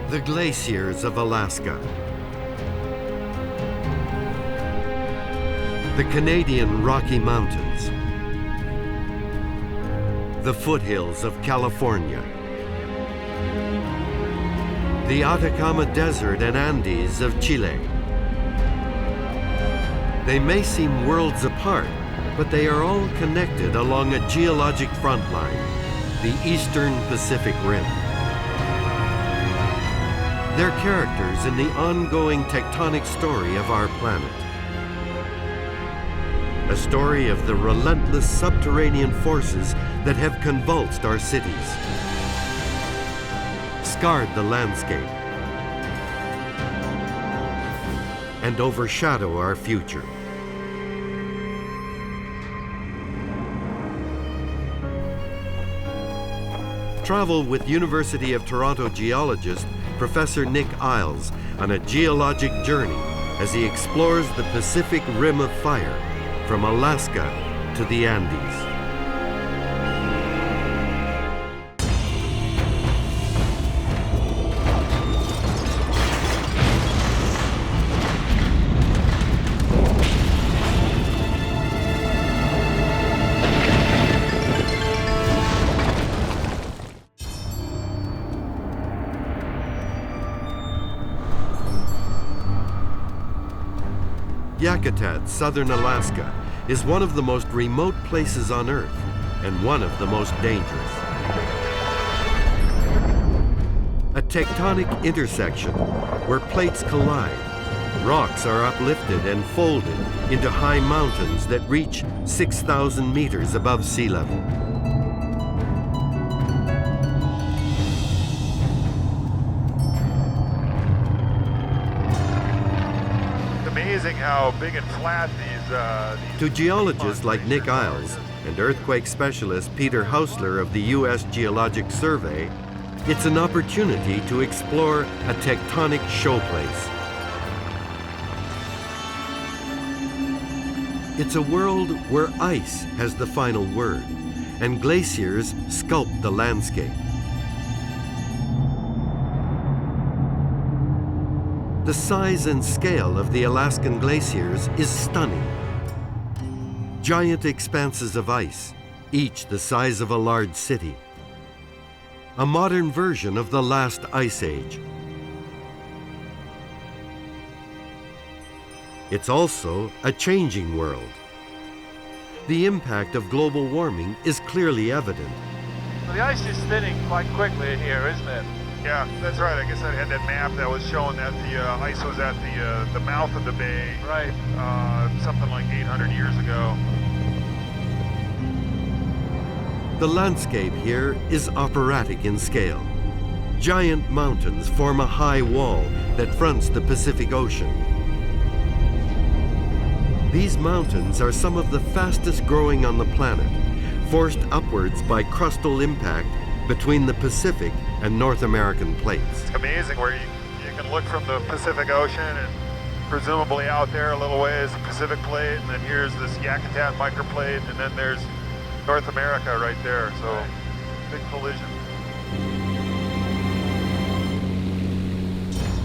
The glaciers of Alaska. The Canadian Rocky Mountains. The foothills of California. The Atacama Desert and Andes of Chile. They may seem worlds apart, but they are all connected along a geologic front line, the Eastern Pacific Rim. They're characters in the ongoing tectonic story of our planet. A story of the relentless subterranean forces that have convulsed our cities, scarred the landscape, and overshadow our future. Travel with University of Toronto geologist Professor Nick Isles on a geologic journey as he explores the Pacific Rim of Fire from Alaska to the Andes. Yakutat, southern Alaska, is one of the most remote places on Earth and one of the most dangerous. A tectonic intersection where plates collide. Rocks are uplifted and folded into high mountains that reach 6,000 meters above sea level. Amazing how big and flat these to geologists like Nick Isles and earthquake specialist Peter Hausler of the U.S. Geologic Survey, it's an opportunity to explore a tectonic showplace. It's a world where ice has the final word and glaciers sculpt the landscape. The size and scale of the Alaskan glaciers is stunning. Giant expanses of ice, each the size of a large city. A modern version of the last ice age. It's also a changing world. The impact of global warming is clearly evident. Well, the ice is thinning quite quickly here, isn't it? Yeah, that's right. I guess I had that map that was showing that the ice was at the mouth of the bay. Right. Something like 800 years ago. The landscape here is operatic in scale. Giant mountains form a high wall that fronts the Pacific Ocean. These mountains are some of the fastest growing on the planet, forced upwards by crustal impact between the Pacific and North American plates. It's amazing where you can look from the Pacific Ocean and presumably out there a little ways the Pacific Plate, and then here's this Yakutat microplate, and then there's North America right there, so big collision.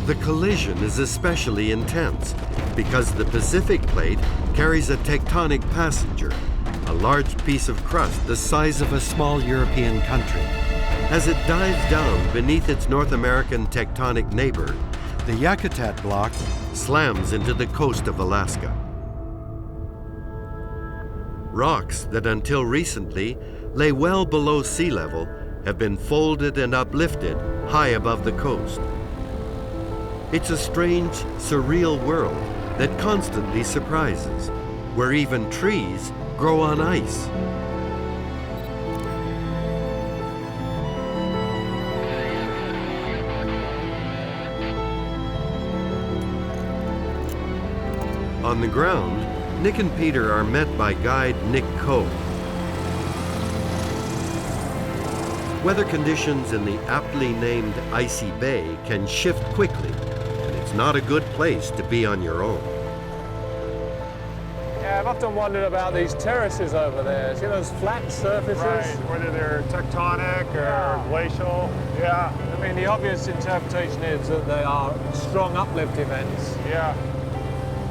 The collision is especially intense because the Pacific Plate carries a tectonic passenger, a large piece of crust the size of a small European country. As it dives down beneath its North American tectonic neighbor, the Yakutat block slams into the coast of Alaska. Rocks that until recently lay well below sea level have been folded and uplifted high above the coast. It's a strange, surreal world that constantly surprises, where even trees grow on ice. On the ground, Nick and Peter are met by guide Nick Coe. Weather conditions in the aptly named Icy Bay can shift quickly, and it's not a good place to be on your own. Yeah, I've often wondered about these terraces over there. See those flat surfaces? Right, whether they're tectonic or glacial. Yeah. I mean, the obvious interpretation is that they are strong uplift events. Yeah.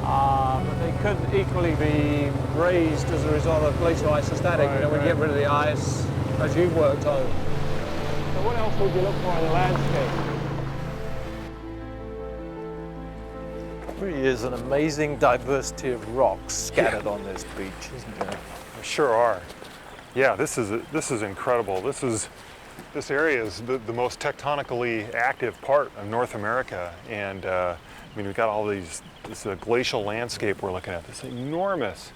But they could equally be raised as a result of glacial isostatic, Right, you know, when you get rid of the ice, as you've worked on. So what else would you look for in the landscape? There really is an amazing diversity of rocks scattered on this beach, isn't there? There sure are. Yeah, this is incredible. This area is the most tectonically active part of North America, and I mean, we've got all this glacial landscape we're looking at. This enormous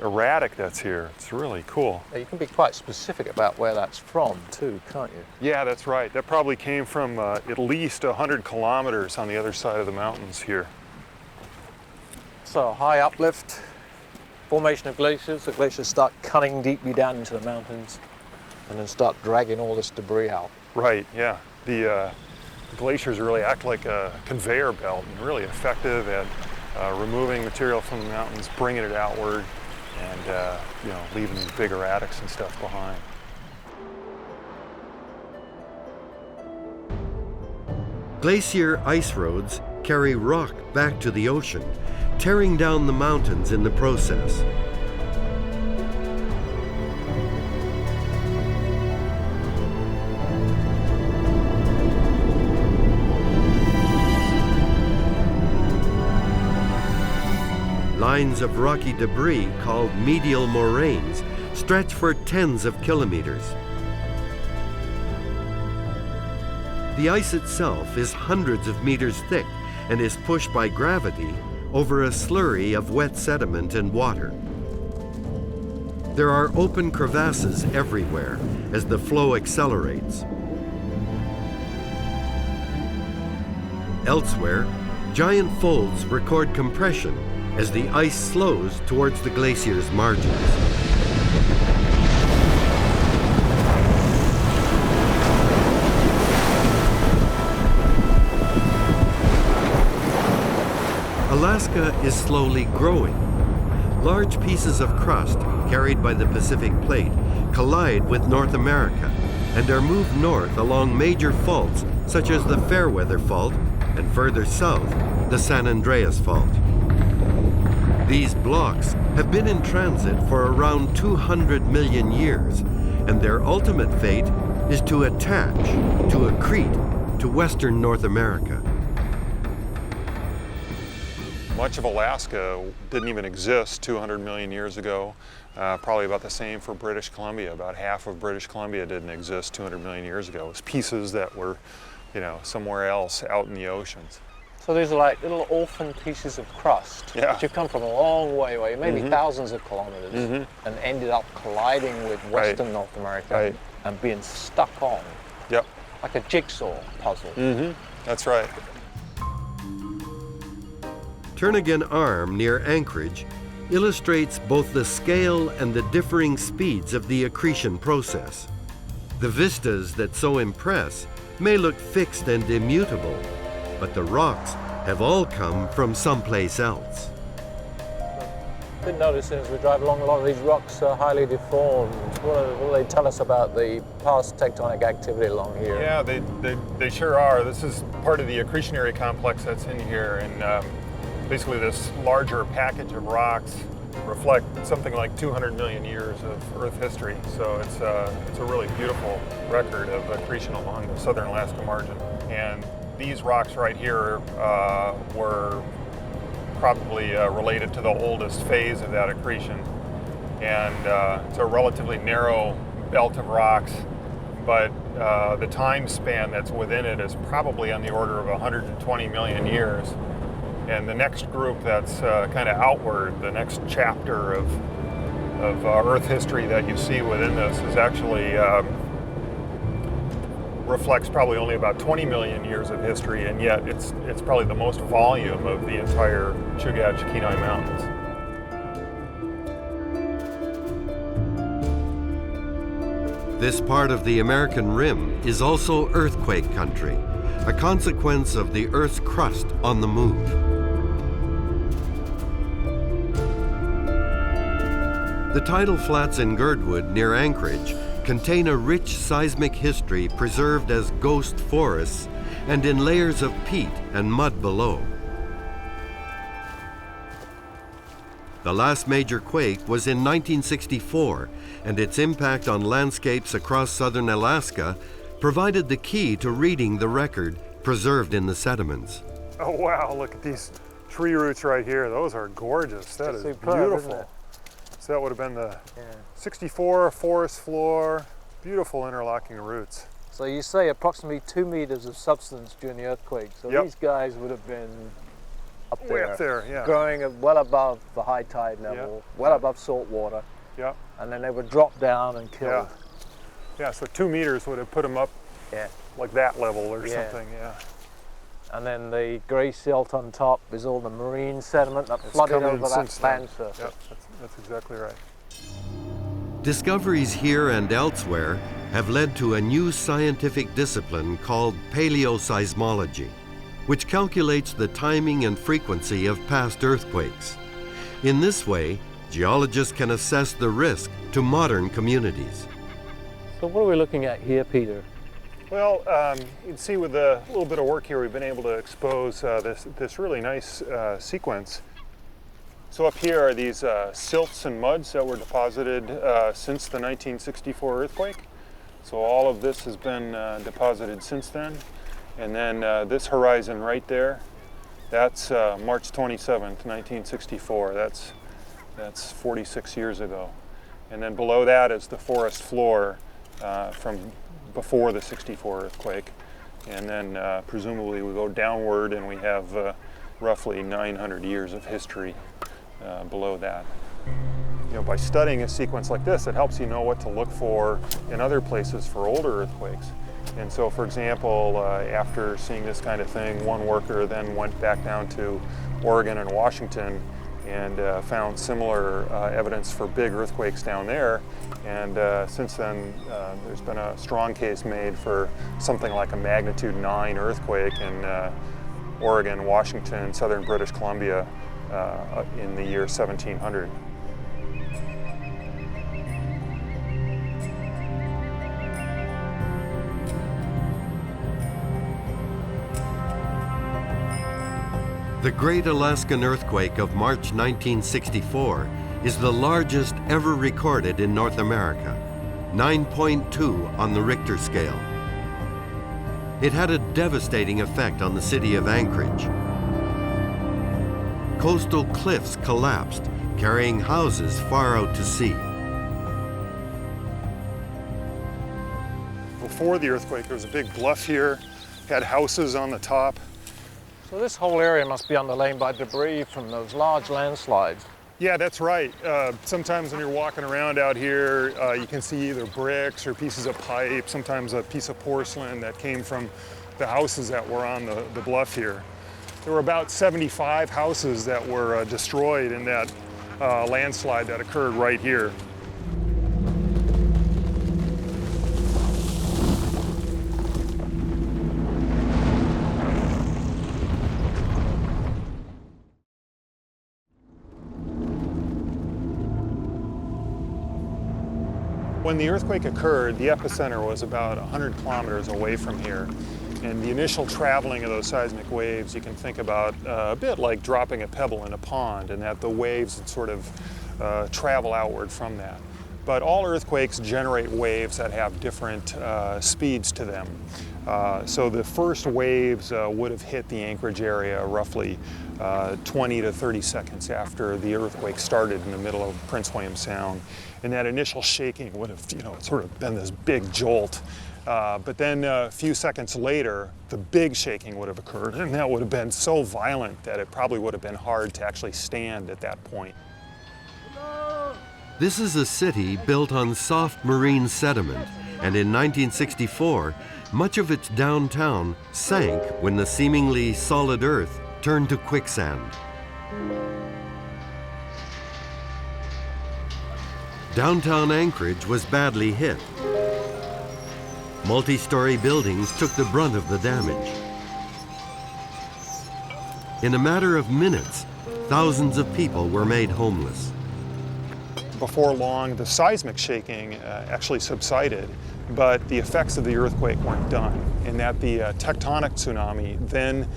erratic that's here. It's really cool. You can be quite specific about where that's from too, can't you? Yeah, that's right. That probably came from at least 100 kilometers on the other side of the mountains here. So high uplift, formation of glaciers. The glaciers start cutting deeply down into the mountains and then start dragging all this debris out. Right, yeah. The glaciers really act like a conveyor belt and really effective at removing material from the mountains, bringing it outward, and you know, leaving these big erratics and stuff behind. Glacier ice roads carry rock back to the ocean, tearing down the mountains in the process. Lines of rocky debris called medial moraines stretch for tens of kilometers. The ice itself is hundreds of meters thick and is pushed by gravity over a slurry of wet sediment and water. There are open crevasses everywhere as the flow accelerates. Elsewhere, giant folds record compression as the ice slows towards the glacier's margins. Alaska is slowly growing. Large pieces of crust carried by the Pacific Plate collide with North America and are moved north along major faults such as the Fairweather Fault and further south, the San Andreas Fault. These blocks have been in transit for around 200 million years, and their ultimate fate is to attach, to accrete to Western North America. Much of Alaska didn't even exist 200 million years ago. Probably about the same for British Columbia. About half of British Columbia didn't exist 200 million years ago. It was pieces that were, you know, somewhere else out in the oceans. So these are like little orphan pieces of crust that you've come from a long way away, maybe thousands of kilometers, and ended up colliding with Western North America and being stuck on. Yep. Like a jigsaw puzzle. That's right. Turnagain Arm near Anchorage illustrates both the scale and the differing speeds of the accretion process. The vistas that so impress may look fixed and immutable, but the rocks have all come from someplace else. Been noticing as we drive along, a lot of these rocks are highly deformed. What do they tell us about the past tectonic activity along here? Yeah, they sure are. This is part of the accretionary complex that's in here, and basically this larger package of rocks reflect something like 200 million years of Earth history. So it's a really beautiful record of accretion along the southern Alaska margin. And these rocks right here were probably related to the oldest phase of that accretion. And it's a relatively narrow belt of rocks, but the time span that's within it is probably on the order of 120 million years. And the next group that's kind of outward, the next chapter of Earth history that you see within this is actually reflects probably only about 20 million years of history, and yet it's probably the most volume of the entire Chugach-Kenai Mountains. This part of the American Rim is also earthquake country, a consequence of the Earth's crust on the move. The tidal flats in Girdwood near Anchorage contain a rich seismic history preserved as ghost forests and in layers of peat and mud below. The last major quake was in 1964, and its impact on landscapes across southern Alaska provided the key to reading the record preserved in the sediments. Oh wow, look at these tree roots right here. Those are gorgeous. That is beautiful. So that would have been the 64 forest floor, beautiful interlocking roots. So you say approximately 2 meters of substance during the earthquake. So these guys would have been up there, way up there, yeah. Growing well above the high tide level, well above salt water. Yeah. And then they would drop down and kill. Yeah, so 2 meters would have put them up like that level or something, And then the gray silt on top is all the marine sediment that flooded over that land surface. Yep, that's exactly right. Discoveries here and elsewhere have led to a new scientific discipline called paleoseismology, which calculates the timing and frequency of past earthquakes. In this way, geologists can assess the risk to modern communities. So what are we looking at here, Peter? Well, you can see with a little bit of work here, we've been able to expose this really nice sequence. So up here are these silts and muds that were deposited since the 1964 earthquake. So all of this has been deposited since then. And then this horizon right there, that's March 27th, 1964. That's 46 years ago. And then below that is the forest floor from before the 64 earthquake. And then presumably we go downward and we have roughly 900 years of history below that. You know, by studying a sequence like this, it helps you know what to look for in other places for older earthquakes. And so, for example, after seeing this kind of thing, one worker then went back down to Oregon and Washington and found similar evidence for big earthquakes down there. And since then, there's been a strong case made for something like a magnitude 9 earthquake in Oregon, Washington, southern British Columbia in the year 1700. The Great Alaskan Earthquake of March 1964 is the largest ever recorded in North America, 9.2 on the Richter scale. It had a devastating effect on the city of Anchorage. Coastal cliffs collapsed, carrying houses far out to sea. Before the earthquake, there was a big bluff here, had houses on the top. So this whole area must be underlain by debris from those large landslides. Yeah, that's right. Sometimes when you're walking around out here, you can see either bricks or pieces of pipe, sometimes a piece of porcelain that came from the houses that were on the bluff here. There were about 75 houses that were destroyed in that landslide that occurred right here. When the earthquake occurred, the epicenter was about 100 kilometers away from here. And the initial traveling of those seismic waves, you can think about a bit like dropping a pebble in a pond, and that the waves would sort of travel outward from that. But all earthquakes generate waves that have different speeds to them. So the first waves would have hit the Anchorage area roughly 20 to 30 seconds after the earthquake started in the middle of Prince William Sound. And that initial shaking would have, sort of been this big jolt. But then a few seconds later, the big shaking would have occurred, and that would have been so violent that it probably would have been hard to actually stand at that point. This is a city built on soft marine sediment, and in 1964, much of its downtown sank when the seemingly solid earth turned to quicksand. Downtown Anchorage was badly hit. Multi-story buildings took the brunt of the damage. In a matter of minutes, thousands of people were made homeless. before long, the seismic shaking actually subsided, but the effects of the earthquake weren't done, in that the tectonic tsunami then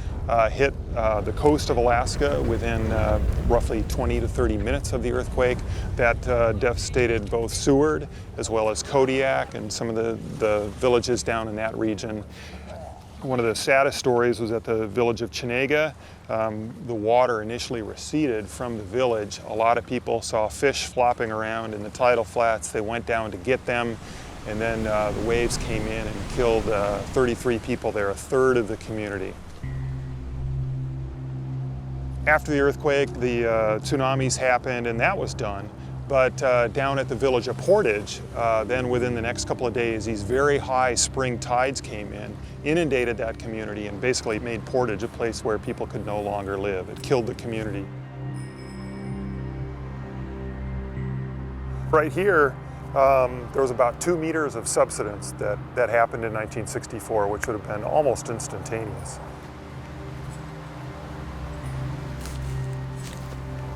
hit the coast of Alaska within roughly 20 to 30 minutes of the earthquake. That devastated both Seward as well as Kodiak and some of the villages down in that region. One of the saddest stories was at the village of Chenega. The water initially receded from the village. A lot of people saw fish flopping around in the tidal flats. They went down to get them, and then the waves came in and killed 33 people there, a third of the community. After the earthquake, the tsunamis happened, and that was done. But down at the village of Portage, then within the next couple of days, these very high spring tides came in, inundated that community, and basically made Portage a place where people could no longer live. It killed the community. Right here, there was about 2 meters of subsidence that happened in 1964, which would have been almost instantaneous.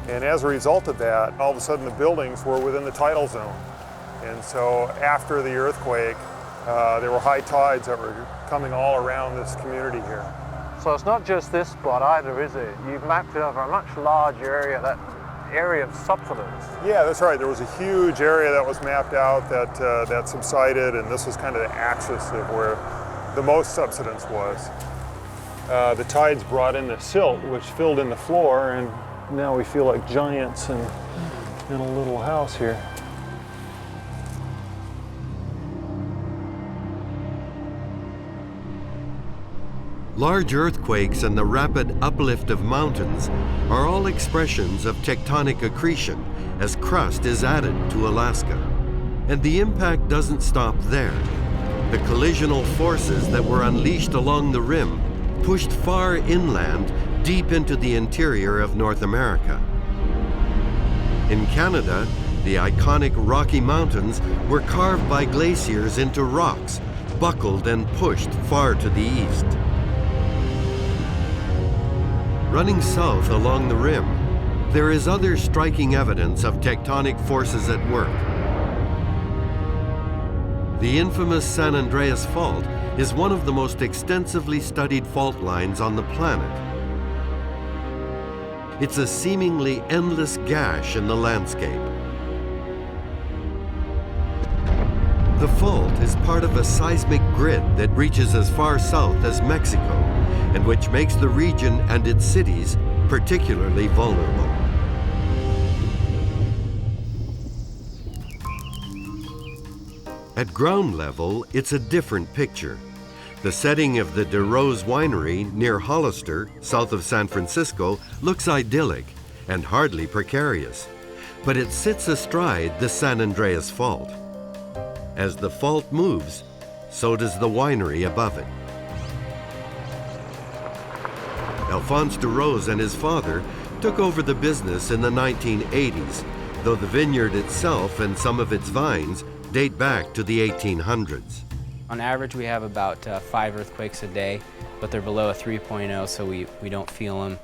And as a result of that, all of a sudden the buildings were within the tidal zone. And so after the earthquake, there were high tides that were coming all around this community here. So it's not just this spot either, is it? You've mapped it over a much larger area, that area of subsidence. Yeah, that's right. There was a huge area that was mapped out that subsided, and this was kind of the axis of where the most subsidence was. The tides brought in the silt, which filled in the floor, and now we feel like giants in a little house here. Large earthquakes and the rapid uplift of mountains are all expressions of tectonic accretion as crust is added to Alaska. And the impact doesn't stop there. The collisional forces that were unleashed along the rim pushed far inland, deep into the interior of North America. In Canada, the iconic Rocky Mountains were carved by glaciers into rocks, buckled and pushed far to the east. Running south along the rim, there is other striking evidence of tectonic forces at work. The infamous San Andreas Fault is one of the most extensively studied fault lines on the planet. It's a seemingly endless gash in the landscape. The fault is part of a seismic grid that reaches as far south as Mexico, and which makes the region and its cities particularly vulnerable. At ground level, it's a different picture. The setting of the De Rose Winery near Hollister, south of San Francisco, looks idyllic and hardly precarious, but it sits astride the San Andreas Fault. As the fault moves, so does the winery above it. Alphonse De Rose and his father took over the business in the 1980s, though the vineyard itself and some of its vines date back to the 1800s. On average, we have about 5 earthquakes a day, but they're below a 3.0, so we don't feel them.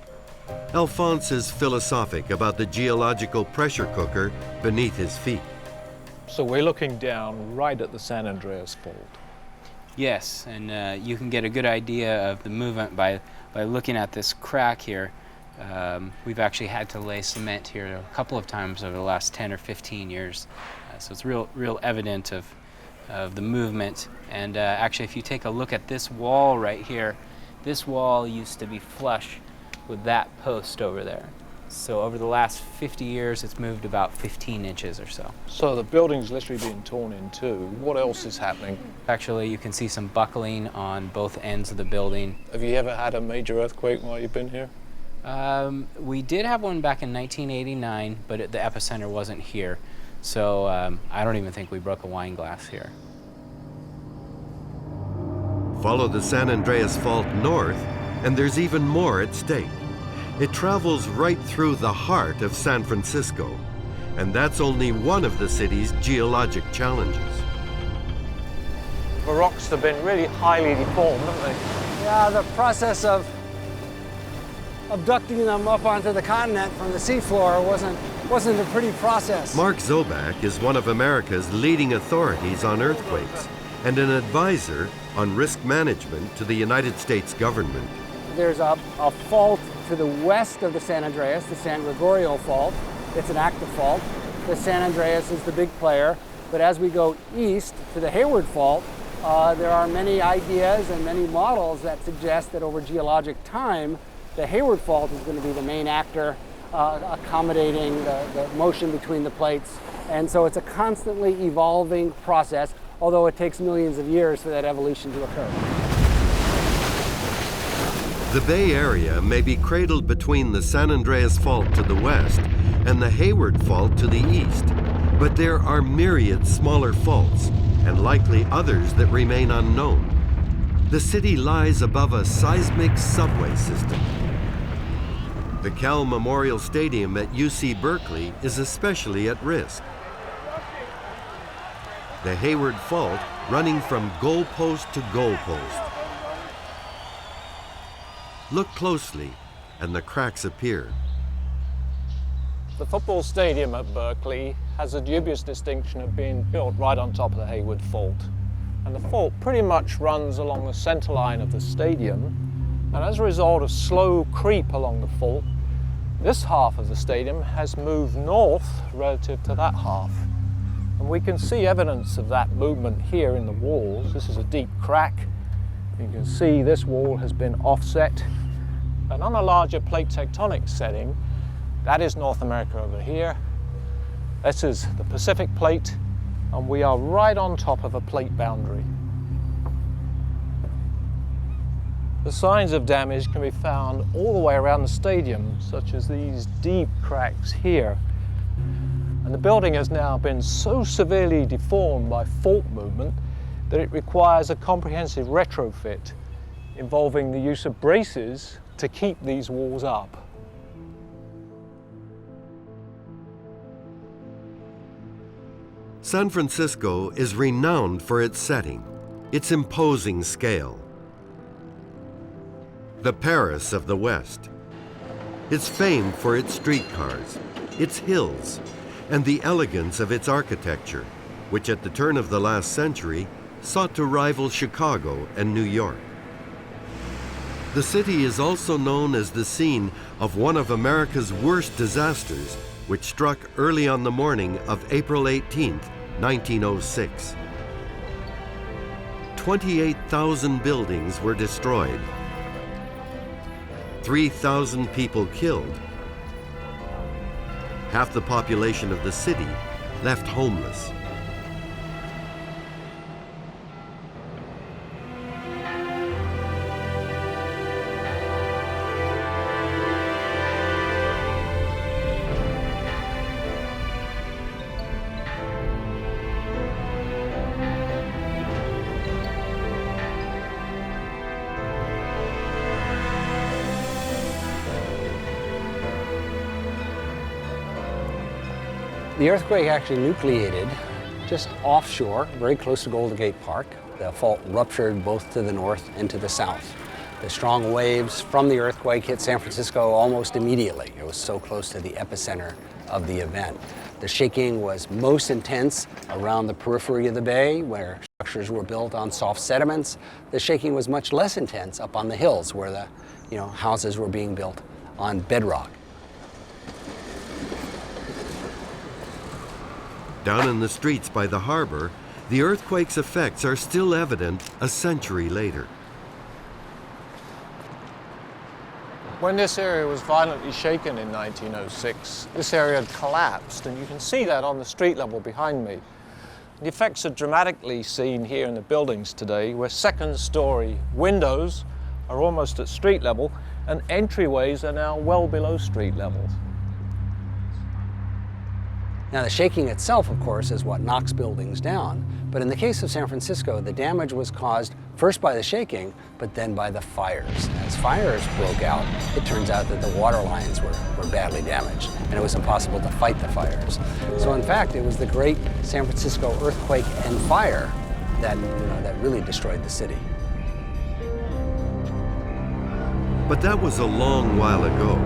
Alphonse is philosophic about the geological pressure cooker beneath his feet. So we're looking down right at the San Andreas Fault. Yes, and you can get a good idea of the movement by looking at this crack here. We've actually had to lay cement here a couple of times over the last 10 or 15 years. So it's real evident of the movement. And actually, if you take a look at this wall right here, this wall used to be flush with that post over there. So over the last 50 years, it's moved about 15 inches or so. So the building's literally being torn in two. What else is happening? Actually, you can see some buckling on both ends of the building. Have you ever had a major earthquake while you've been here? We did have one back in 1989, but the epicenter wasn't here. So I don't even think we broke a wine glass here. Follow the San Andreas Fault north, and there's even more at stake. It travels right through the heart of San Francisco, and that's only one of the city's geologic challenges. The rocks have been really highly deformed, haven't they? Yeah, the process of abducting them up onto the continent from the seafloor wasn't a pretty process. Mark Zobak is one of America's leading authorities on earthquakes and an advisor on risk management to the United States government. There's a fault to the west of the San Andreas, the San Gregorio Fault. It's an active fault. The San Andreas is the big player, but as we go east to the Hayward Fault, there are many ideas and many models that suggest that over geologic time, the Hayward Fault is going to be the main actor, accommodating the motion between the plates. And so it's a constantly evolving process, although it takes millions of years for that evolution to occur. The Bay Area may be cradled between the San Andreas Fault to the west and the Hayward Fault to the east, but there are myriad smaller faults and likely others that remain unknown. The city lies above a seismic subway system. The Kell Memorial Stadium at UC Berkeley is especially at risk. The Hayward Fault running from goalpost to goalpost. Look closely, and the cracks appear. The football stadium at Berkeley has a dubious distinction of being built right on top of the Hayward Fault. And the fault pretty much runs along the center line of the stadium. And as a result of slow creep along the fault, this half of the stadium has moved north relative to that half. And we can see evidence of that movement here in the walls. This is a deep crack. You can see this wall has been offset. And on a larger plate tectonic setting, that is North America over here. This is the Pacific plate, and we are right on top of a plate boundary. The signs of damage can be found all the way around the stadium, such as these deep cracks here. And the building has now been so severely deformed by fault movement that it requires a comprehensive retrofit involving the use of braces to keep these walls up. San Francisco is renowned for its setting, its imposing scale. The Paris of the West. It's famed for its streetcars, its hills, and the elegance of its architecture, which at the turn of the last century sought to rival Chicago and New York. The city is also known as the scene of one of America's worst disasters, which struck early on the morning of April 18, 1906. 28,000 buildings were destroyed, 3,000 people killed. Half the population of the city left homeless. The earthquake actually nucleated just offshore, very close to Golden Gate Park. The fault ruptured both to the north and to the south. The strong waves from the earthquake hit San Francisco almost immediately. It was so close to the epicenter of the event. The shaking was most intense around the periphery of the bay, where structures were built on soft sediments. The shaking was much less intense up on the hills, where the houses were being built on bedrock. Down in the streets by the harbor, the earthquake's effects are still evident a century later. When this area was violently shaken in 1906, this area had collapsed, and you can see that on the street level behind me. The effects are dramatically seen here in the buildings today, where second-story windows are almost at street level, and entryways are now well below street level. Now, the shaking itself, of course, is what knocks buildings down. But in the case of San Francisco, the damage was caused first by the shaking, but then by the fires. As fires broke out, it turns out that the water lines were badly damaged, and it was impossible to fight the fires. So in fact, it was the great San Francisco earthquake and fire that really destroyed the city. But that was a long while ago.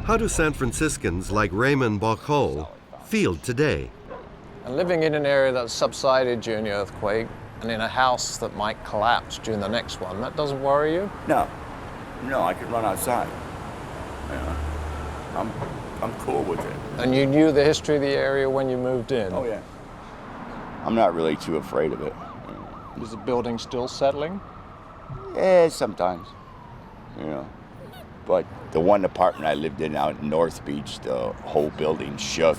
How do San Franciscans like Raymond Bocol feel today? And living in an area that's subsided during the earthquake and in a house that might collapse during the next one, that doesn't worry you? No, I could run outside. You know, I'm cool with it. And you knew the history of the area when you moved in? Oh yeah. I'm not really too afraid of it. Is the building still settling? Yeah, sometimes, you know. But the one apartment I lived in out in North Beach, the whole building shook.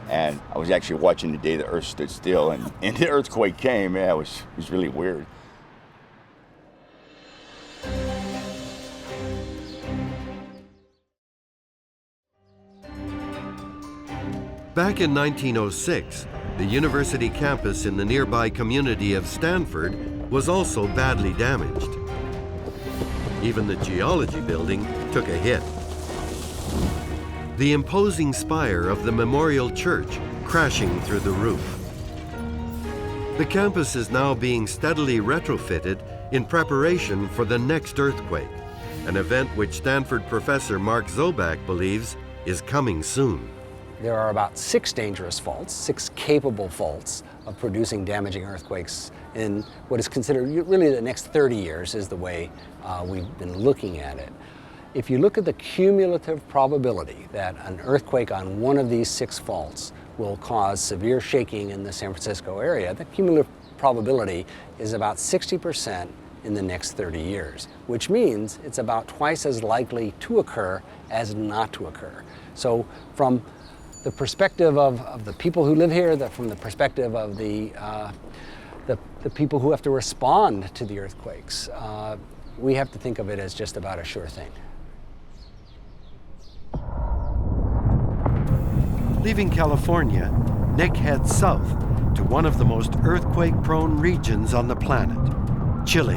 And I was actually watching the day the earth stood still, and the earthquake came. Yeah, it was really weird. Back in 1906, the university campus in the nearby community of Stanford was also badly damaged. Even the Geology building took a hit. The imposing spire of the Memorial Church crashing through the roof. The campus is now being steadily retrofitted in preparation for the next earthquake, an event which Stanford professor Mark Zoback believes is coming soon. There are about 6 dangerous faults, 6 capable faults of producing damaging earthquakes in what is considered really the next 30 years is the way we've been looking at it. If you look at the cumulative probability that an earthquake on one of these 6 faults will cause severe shaking in the San Francisco area, the cumulative probability is about 60% in the next 30 years, which means it's about twice as likely to occur as not to occur. So from the perspective of the people who live here, from the perspective of the people who have to respond to the earthquakes, we have to think of it as just about a sure thing. Leaving California, Nick heads south to one of the most earthquake-prone regions on the planet, Chile,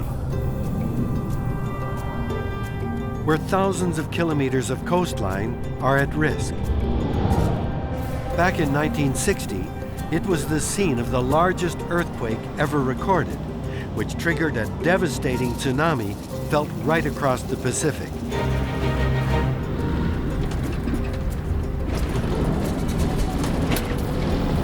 where thousands of kilometers of coastline are at risk. Back in 1960, it was the scene of the largest earthquake ever recorded, which triggered a devastating tsunami felt right across the Pacific.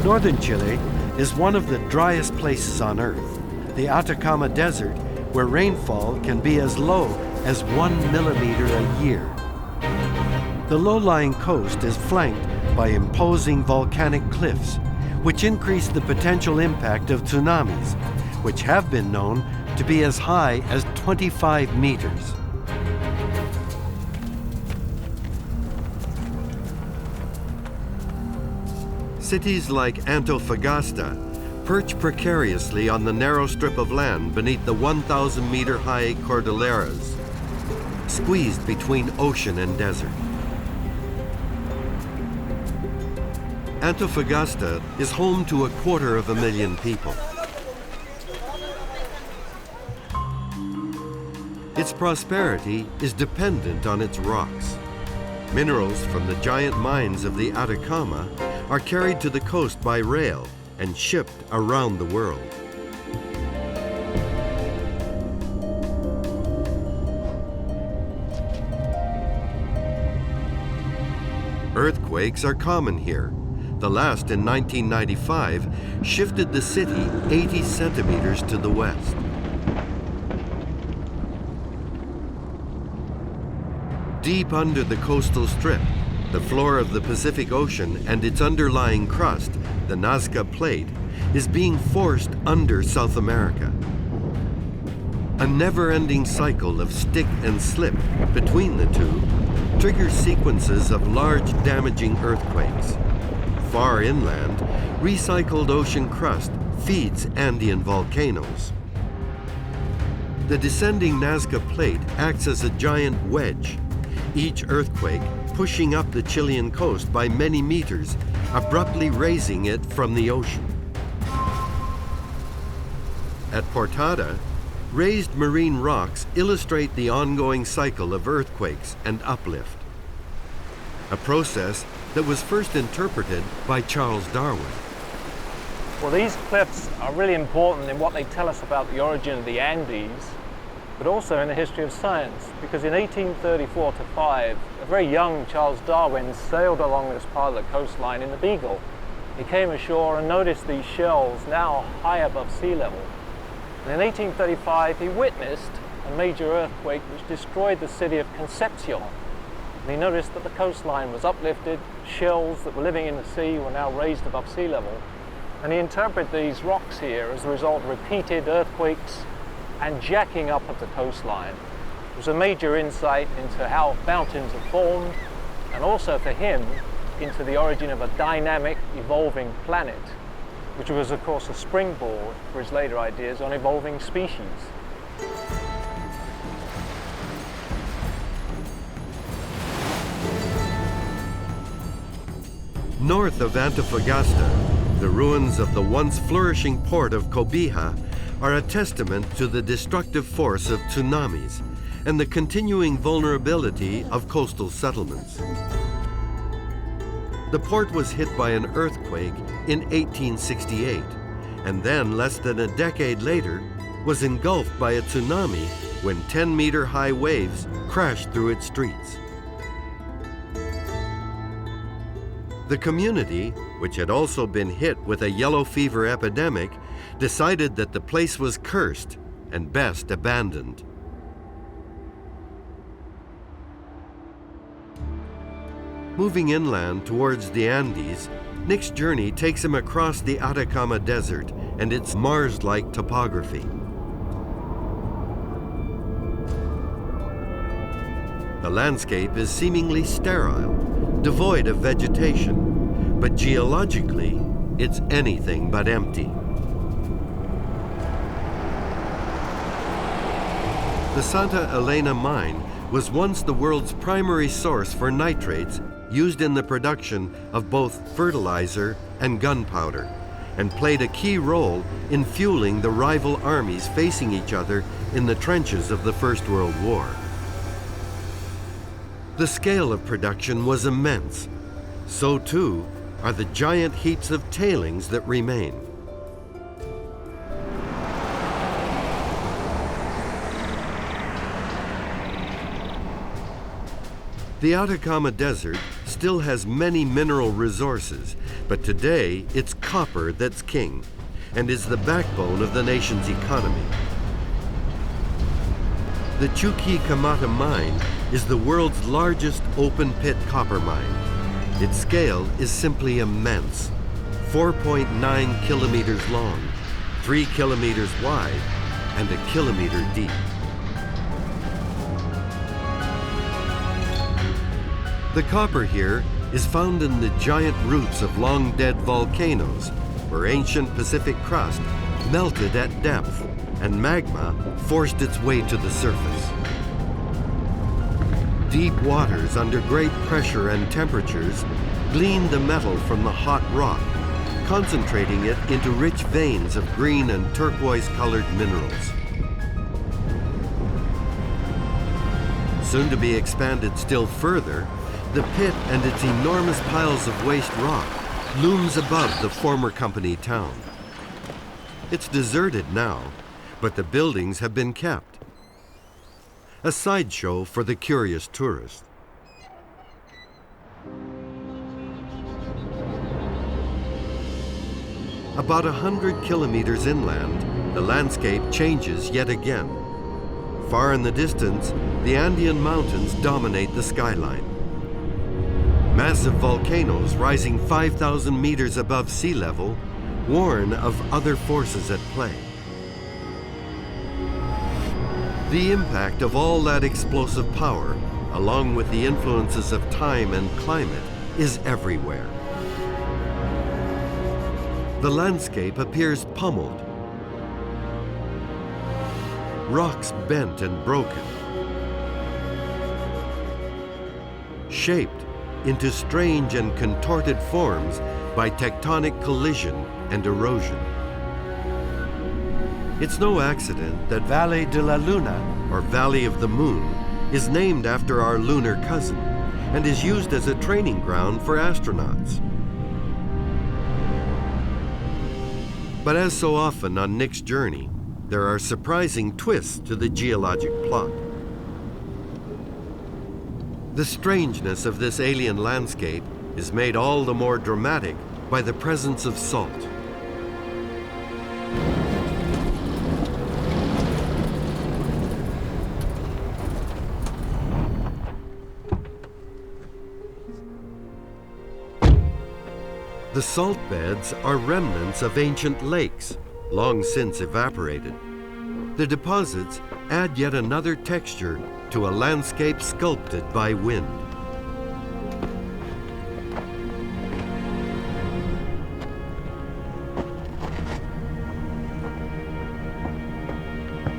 Northern Chile is one of the driest places on Earth, the Atacama Desert, where rainfall can be as low as 1 millimeter a year. The low-lying coast is flanked by imposing volcanic cliffs, which increase the potential impact of tsunamis, which have been known to be as high as 25 meters. Cities like Antofagasta perch precariously on the narrow strip of land beneath the 1,000-meter-high Cordilleras, squeezed between ocean and desert. Antofagasta is home to 250,000 people. Its prosperity is dependent on its rocks. Minerals from the giant mines of the Atacama are carried to the coast by rail and shipped around the world. Earthquakes are common here. The last in 1995 shifted the city 80 centimeters to the west. Deep under the coastal strip, the floor of the Pacific Ocean and its underlying crust, the Nazca Plate, is being forced under South America. A never-ending cycle of stick and slip between the two triggers sequences of large damaging earthquakes. Far inland, recycled ocean crust feeds Andean volcanoes. The descending Nazca Plate acts as a giant wedge, each earthquake pushing up the Chilean coast by many meters, abruptly raising it from the ocean. At Portada, raised marine rocks illustrate the ongoing cycle of earthquakes and uplift, a process that was first interpreted by Charles Darwin. Well, these cliffs are really important in what they tell us about the origin of the Andes. but also in the history of science, because in 1834 to 5, a very young Charles Darwin sailed along this part of the coastline in the Beagle. He came ashore and noticed these shells now high above sea level. And in 1835, he witnessed a major earthquake which destroyed the city of Concepcion. And he noticed that the coastline was uplifted, shells that were living in the sea were now raised above sea level. And he interpreted these rocks here as a result of repeated earthquakes and jacking up of the coastline. It was a major insight into how mountains are formed, and also for him, into the origin of a dynamic, evolving planet, which was of course a springboard for his later ideas on evolving species. North of Antofagasta, the ruins of the once flourishing port of Cobija are a testament to the destructive force of tsunamis and the continuing vulnerability of coastal settlements. The port was hit by an earthquake in 1868, and then less than a decade later was engulfed by a tsunami when 10-meter-high waves crashed through its streets. The community, which had also been hit with a yellow fever epidemic, decided that the place was cursed and best abandoned. Moving inland towards the Andes, Nick's journey takes him across the Atacama Desert and its Mars-like topography. The landscape is seemingly sterile, devoid of vegetation, but geologically, it's anything but empty. The Santa Elena mine was once the world's primary source for nitrates used in the production of both fertilizer and gunpowder, and played a key role in fueling the rival armies facing each other in the trenches of the First World War. The scale of production was immense. So too are the giant heaps of tailings that remain. The Atacama Desert still has many mineral resources, but today it's copper that's king and is the backbone of the nation's economy. The Chuquicamata mine is the world's largest open-pit copper mine. Its scale is simply immense, 4.9 kilometers long, 3 kilometers wide, and 1 kilometer deep. The copper here is found in the giant roots of long-dead volcanoes, where ancient Pacific crust melted at depth and magma forced its way to the surface. Deep waters under great pressure and temperatures glean the metal from the hot rock, concentrating it into rich veins of green and turquoise-colored minerals. Soon to be expanded still further, the pit and its enormous piles of waste rock looms above the former company town. It's deserted now, but the buildings have been kept. A sideshow for the curious tourist. About 100 kilometers inland, the landscape changes yet again. Far in the distance, the Andean mountains dominate the skyline. Massive volcanoes rising 5,000 meters above sea level warn of other forces at play. The impact of all that explosive power, along with the influences of time and climate, is everywhere. The landscape appears pummeled, rocks bent and broken, shaped into strange and contorted forms by tectonic collision and erosion. It's no accident that Valle de la Luna, or Valley of the Moon, is named after our lunar cousin and is used as a training ground for astronauts. But as so often on Nick's journey, there are surprising twists to the geologic plot. The strangeness of this alien landscape is made all the more dramatic by the presence of salt. The salt beds are remnants of ancient lakes, long since evaporated. The deposits add yet another texture to a landscape sculpted by wind.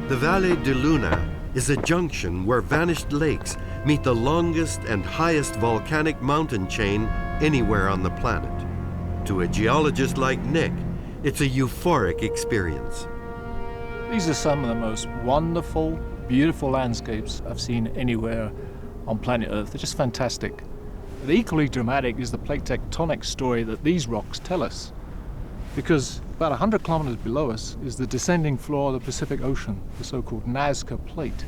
The Valle de Luna is a junction where vanished lakes meet the longest and highest volcanic mountain chain anywhere on the planet. To a geologist like Nick, it's a euphoric experience. These are some of the most wonderful, beautiful landscapes I've seen anywhere on planet Earth. They're just fantastic. But equally dramatic is the plate tectonic story that these rocks tell us. Because about 100 kilometers below us is the descending floor of the Pacific Ocean, the so-called Nazca Plate.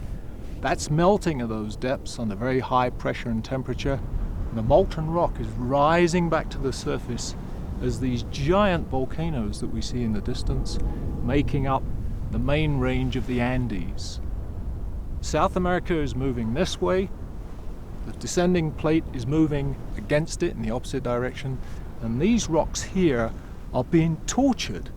That's melting at those depths under very high pressure and temperature. And the molten rock is rising back to the surface as these giant volcanoes that we see in the distance, making up the main range of the Andes. South America is moving this way, the descending plate is moving against it in the opposite direction, and these rocks here are being tortured,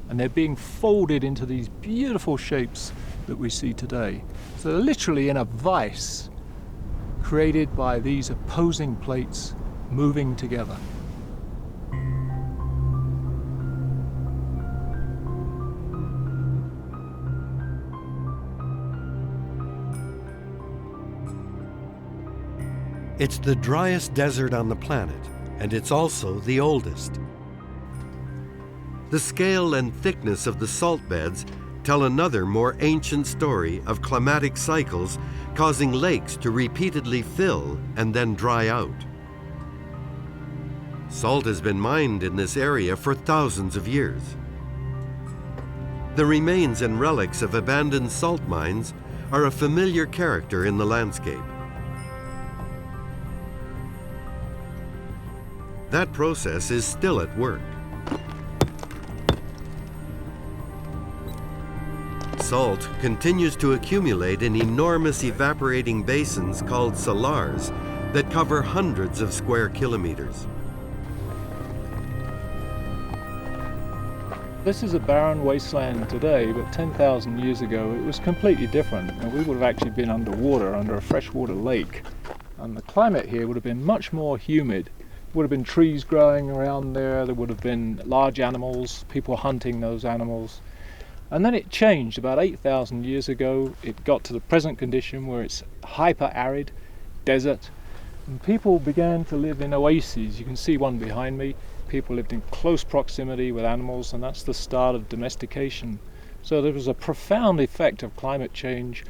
and they're being folded into these beautiful shapes that we see today. So they're literally in a vice created by these opposing plates moving together. It's the driest desert on the planet, and it's also the oldest. The scale and thickness of the salt beds tell another more ancient story of climatic cycles causing lakes to repeatedly fill and then dry out. Salt has been mined in this area for thousands of years. The remains and relics of abandoned salt mines are a familiar character in the landscape. That process is still at work. Salt continues to accumulate in enormous evaporating basins called salars that cover hundreds of square kilometers. This is a barren wasteland today, but 10,000 years ago it was completely different, and we would have actually been underwater, under a freshwater lake. And the climate here would have been much more humid. Would have been trees growing around there, there would have been large animals, people hunting those animals. And then it changed about 8,000 years ago. It got to the present condition where it's hyper-arid, desert, and people began to live in oases. You can see one behind me. People lived in close proximity with animals, and that's the start of domestication. So there was a profound effect of climate change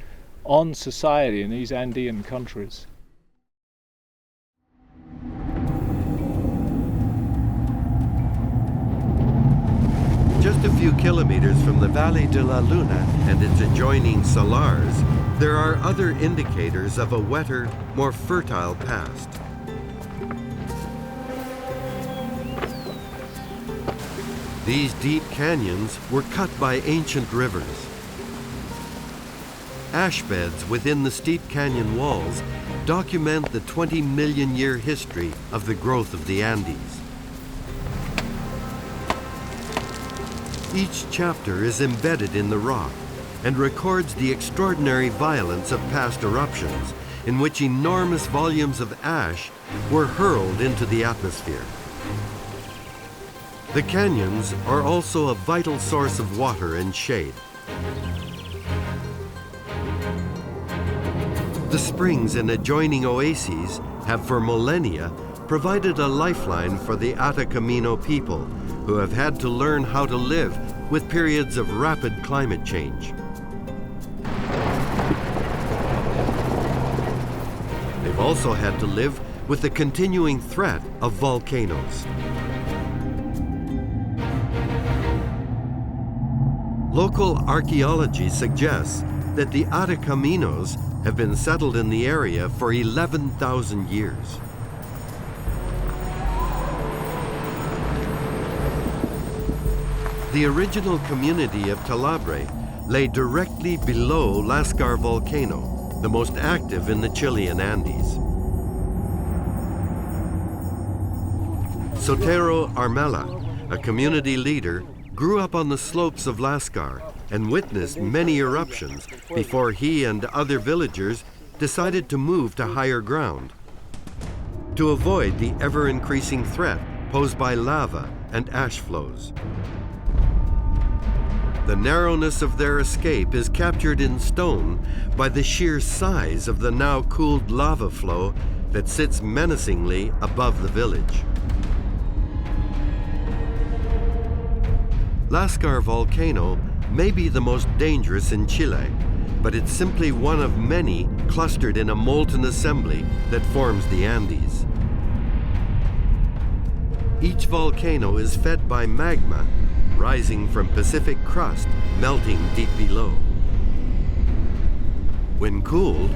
on society in these Andean countries. Just a few kilometers from the Valle de la Luna and its adjoining salars, there are other indicators of a wetter, more fertile past. These deep canyons were cut by ancient rivers. Ash beds within the steep canyon walls document the 20 million year history of the growth of the Andes. Each chapter is embedded in the rock and records the extraordinary violence of past eruptions in which enormous volumes of ash were hurled into the atmosphere. The canyons are also a vital source of water and shade. The springs and adjoining oases have for millennia provided a lifeline for the Atacama people who have had to learn how to live with periods of rapid climate change. They've also had to live with the continuing threat of volcanoes. Local archaeology suggests that the Atacaminos have been settled in the area for 11,000 years. The original community of Talabre lay directly below Lascar volcano, the most active in the Chilean Andes. Sotero Armela, a community leader, grew up on the slopes of Lascar and witnessed many eruptions before he and other villagers decided to move to higher ground to avoid the ever-increasing threat posed by lava and ash flows. The narrowness of their escape is captured in stone by the sheer size of the now cooled lava flow that sits menacingly above the village. Lascar volcano may be the most dangerous in Chile, but it's simply one of many clustered in a molten assembly that forms the Andes. Each volcano is fed by magma rising from Pacific crust, melting deep below. When cooled,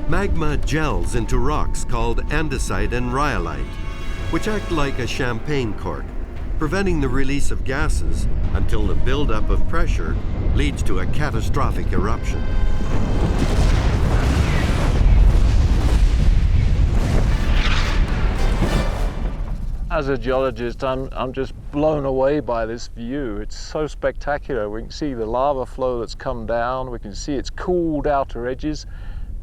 magma gels into rocks called andesite and rhyolite, which act like a champagne cork, preventing the release of gases until the buildup of pressure leads to a catastrophic eruption. As a geologist, I'm just blown away by this view. It's so spectacular. We can see the lava flow that's come down, we can see its cooled outer edges,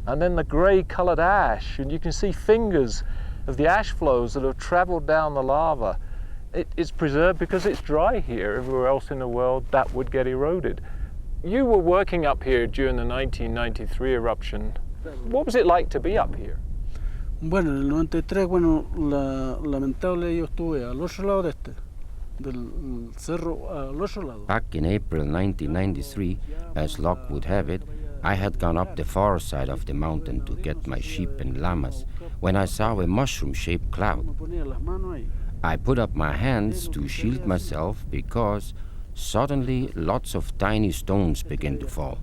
and then the grey-coloured ash, and you can see fingers of the ash flows that have travelled down the lava. It's preserved because it's dry here. Everywhere else in the world, that would get eroded. You were working up here during the 1993 eruption. What was it like to be up here? Bueno, en el 93, lamentable, yo estuve al otro lado de del cerro al otro lado. Back in April 1993, as luck would have it, I had gone up the far side of the mountain to get my sheep and llamas when I saw a mushroom-shaped cloud. I put up my hands to shield myself because suddenly lots of tiny stones began to fall.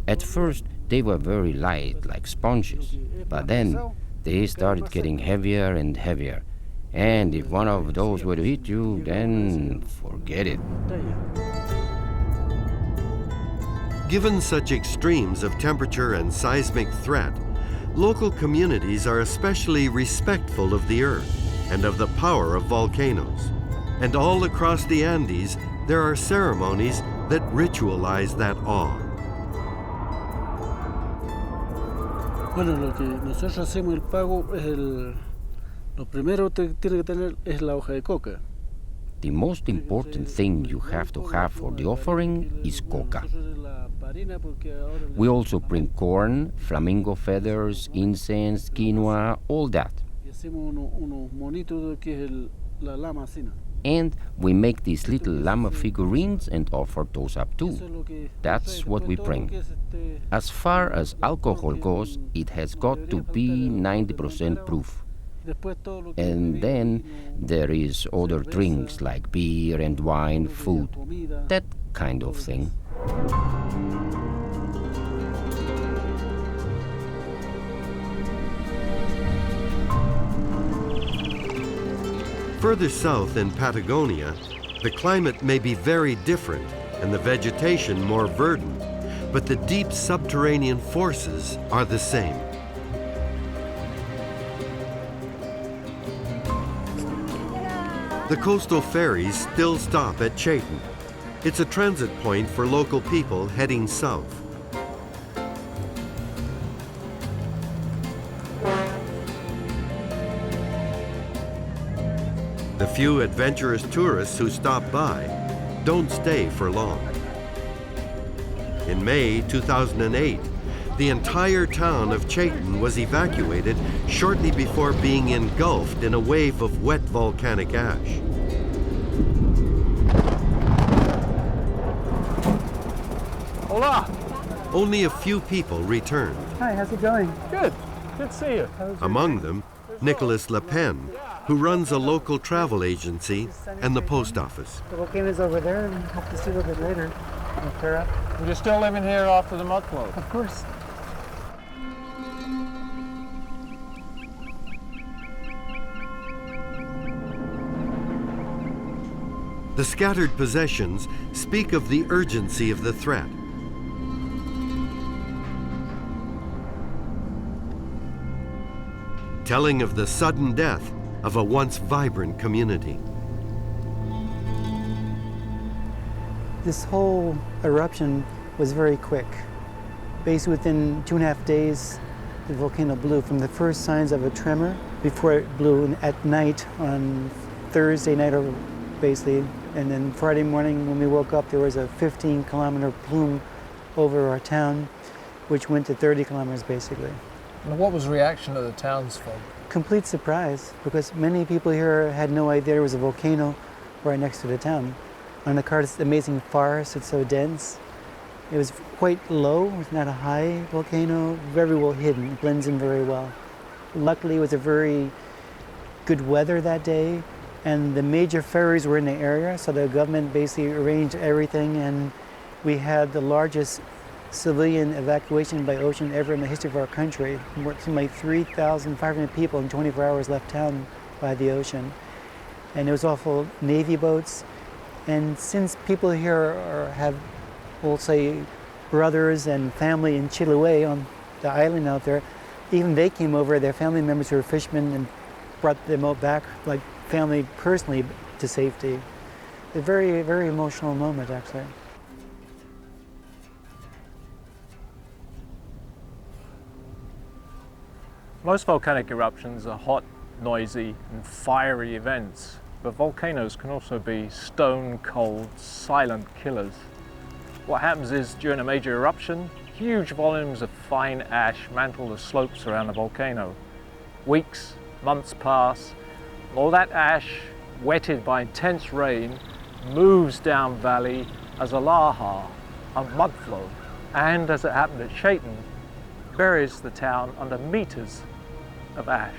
At first, they were very light, like sponges, but then they started getting heavier and heavier. And if one of those were to hit you, then forget it. Given such extremes of temperature and seismic threat, local communities are especially respectful of the earth and of the power of volcanoes. And all across the Andes, there are ceremonies that ritualize that awe. Bueno, lo que nosotros hacemos el pago es lo primero que tiene que tener es la hoja de coca. The most important thing you have to have for the offering is coca. We also bring corn, flamingo feathers, incense, quinoa, all that. And we make these little llama figurines and offer those up too. That's what we bring. As far as alcohol goes, it has got to be 90% proof. And then there is other drinks like beer and wine, food, that kind of thing. Further south in Patagonia, the climate may be very different and the vegetation more verdant, but the deep subterranean forces are the same. The coastal ferries still stop at Chaitin. It's a transit point for local people heading south. The few adventurous tourists who stop by don't stay for long. In May 2008, the entire town of Chaitin was evacuated shortly before being engulfed in a wave of wet volcanic ash. Hola! Only a few people returned. Hi, how's it going? Good. Good to see you. Among them, Nicholas Le Pen, who runs a local travel agency and the post office. The volcano's over there, and we'll have to see a little bit later. Okay. And you're still living here after the mud flow? Of course. The scattered possessions speak of the urgency of the threat. Telling of the sudden death of a once vibrant community. This whole eruption was very quick. Basically within 2.5 days, the volcano blew from the first signs of a tremor before it blew at night on Thursday night, or basically, and then Friday morning when we woke up, there was a 15-kilometer plume over our town, which went to 30 kilometers basically. And what was the reaction of the townsfolk? Complete surprise, because many people here had no idea there was a volcano right next to the town. On the card, it's amazing forest, it's so dense. It was quite low, it's not a high volcano, very well hidden, it blends in very well. Luckily, it was a very good weather that day, and the major ferries were in the area, so the government basically arranged everything, and we had the largest civilian evacuation by ocean ever in the history of our country. Something like 3,500 people in 24 hours left town by the ocean. And it was awful Navy boats. And since people here have, we'll say, brothers and family in Chile on the island out there, even they came over, their family members who were fishermen, and brought them out back, like family personally, to safety. A very, very emotional moment, actually. Most volcanic eruptions are hot, noisy, and fiery events, but volcanoes can also be stone-cold, silent killers. What happens is, during a major eruption, huge volumes of fine ash mantle the slopes around the volcano. Weeks, months pass, and all that ash, wetted by intense rain, moves down valley as a laha, a mudflow, and, as it happened at Chaitin, buries the town under meters of ash.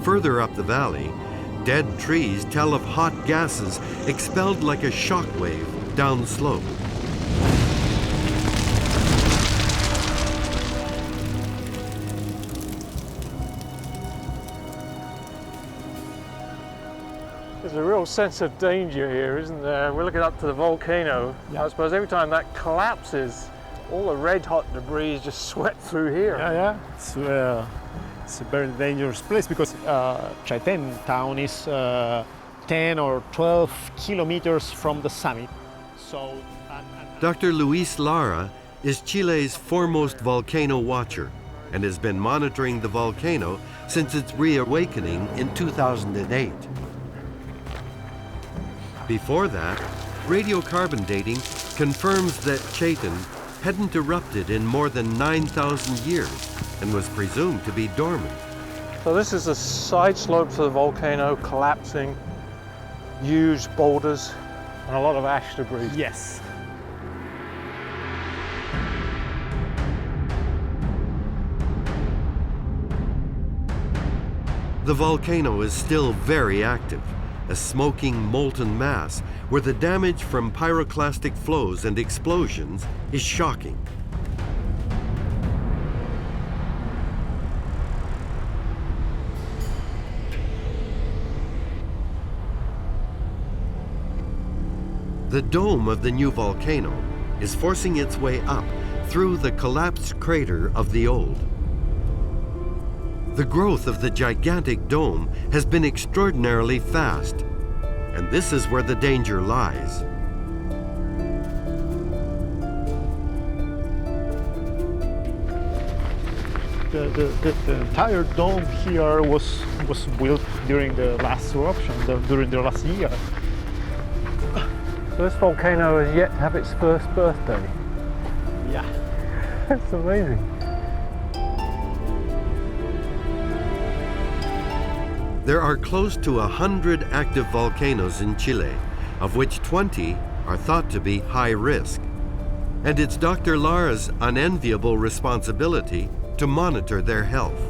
Further up the valley, dead trees tell of hot gases expelled like a shockwave downslope. There's a real sense of danger here, isn't there? We're looking up to the volcano. Yeah. I suppose every time that collapses, all the red hot debris just swept through here. Yeah. It's a very dangerous place because Chaitin town is 10 or 12 kilometers from the summit. So, Dr. Luis Lara is Chile's foremost volcano watcher and has been monitoring the volcano since its reawakening in 2008. Before that, radiocarbon dating confirms that Chaitin hadn't erupted in more than 9,000 years and was presumed to be dormant. So this is the side slope to the volcano collapsing, huge boulders and a lot of ash debris. yes. The volcano is still very active, a smoking molten mass where the damage from pyroclastic flows and explosions is shocking. The dome of the new volcano is forcing its way up through the collapsed crater of the old. The growth of the gigantic dome has been extraordinarily fast, and this is where the danger lies. The entire dome here was built during the last eruption, during the last year. So this volcano has yet to have its first birthday. Yeah. That's amazing. There are close to 100 active volcanoes in Chile, of which 20 are thought to be high risk. And it's Dr. Lara's unenviable responsibility to monitor their health.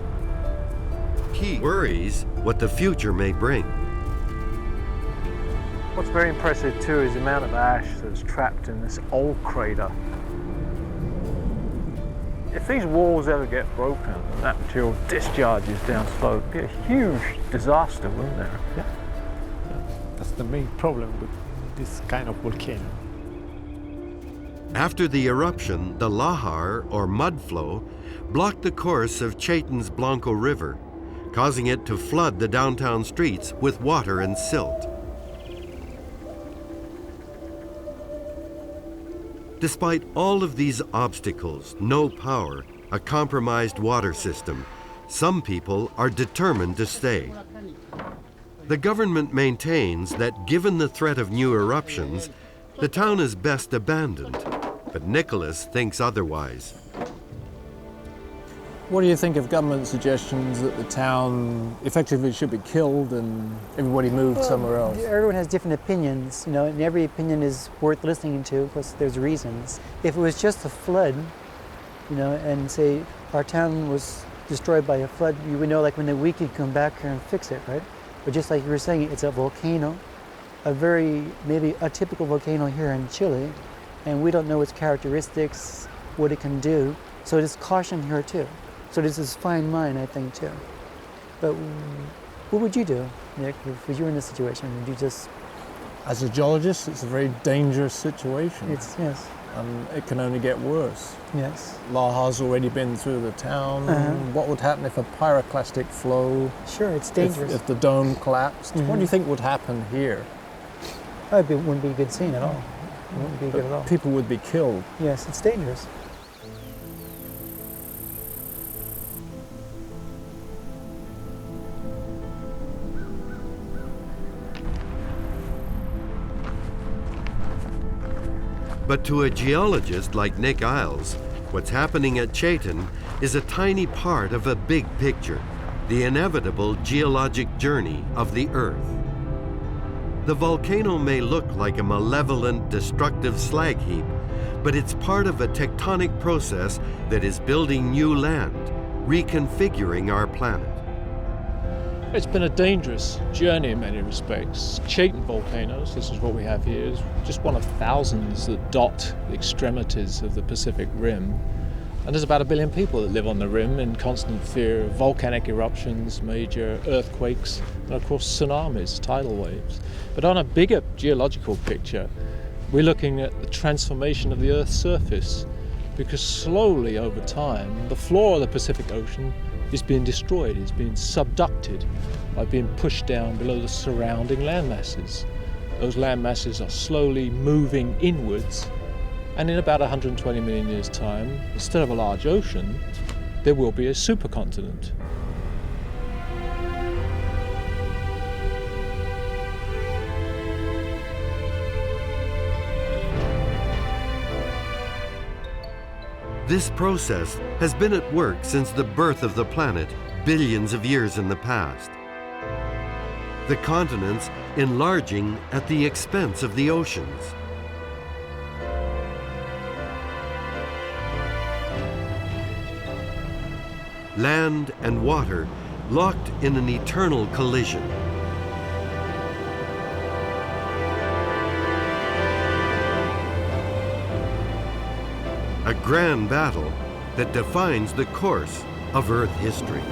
He worries what the future may bring. What's very impressive too is the amount of ash that's trapped in this old crater. If these walls ever get broken and that material discharges downslope, it'd be a huge disaster, wouldn't there? Yeah. That's the main problem with this kind of volcano. After the eruption, the lahar, or mud flow, blocked the course of Chaitan's Blanco River, causing it to flood the downtown streets with water and silt. Despite all of these obstacles, no power, a compromised water system, some people are determined to stay. The government maintains that given the threat of new eruptions, the town is best abandoned, but Nicholas thinks otherwise. What do you think of government suggestions that the town effectively should be killed and everybody moved somewhere else? Everyone has different opinions, you know, and every opinion is worth listening to because there's reasons. If it was just a flood, you know, and say our town was destroyed by a flood, you would know like when a week you'd come back here and fix it, right? But just like you were saying, it's a volcano, a very, maybe atypical volcano here in Chile, and we don't know its characteristics, what it can do, so there's caution here too. So this is fine line, I think, too. But what would you do, Nick, if you were in this situation? Would you just... As a geologist, it's a very dangerous situation. Yes. And it can only get worse. Yes. Lahar's already been through the town. What would happen if a pyroclastic flow... Sure, it's dangerous. If the dome collapsed? What do you think would happen here? It wouldn't be a good scene at all. It wouldn't be good at all. People would be killed. Yes, it's dangerous. But to a geologist like Nick Isles, what's happening at Chaitan is a tiny part of a big picture, the inevitable geologic journey of the Earth. The volcano may look like a malevolent, destructive slag heap, but it's part of a tectonic process that is building new land, reconfiguring our planet. It's been a dangerous journey in many respects. Chaitan volcanoes, this is what we have here, is just one of thousands that dot the extremities of the Pacific Rim. And there's about 1 billion people that live on the rim in constant fear of volcanic eruptions, major earthquakes, and of course tsunamis, tidal waves. But on a bigger geological picture, we're looking at the transformation of the Earth's surface, because slowly over time, the floor of the Pacific Ocean is being destroyed, is being subducted by being pushed down below the surrounding land masses. Those land masses are slowly moving inwards, and in about 120 million years' time, instead of a large ocean, there will be a supercontinent. This process has been at work since the birth of the planet billions of years in the past. The continents enlarging at the expense of the oceans. Land and water locked in an eternal collision. A grand battle that defines the course of Earth history.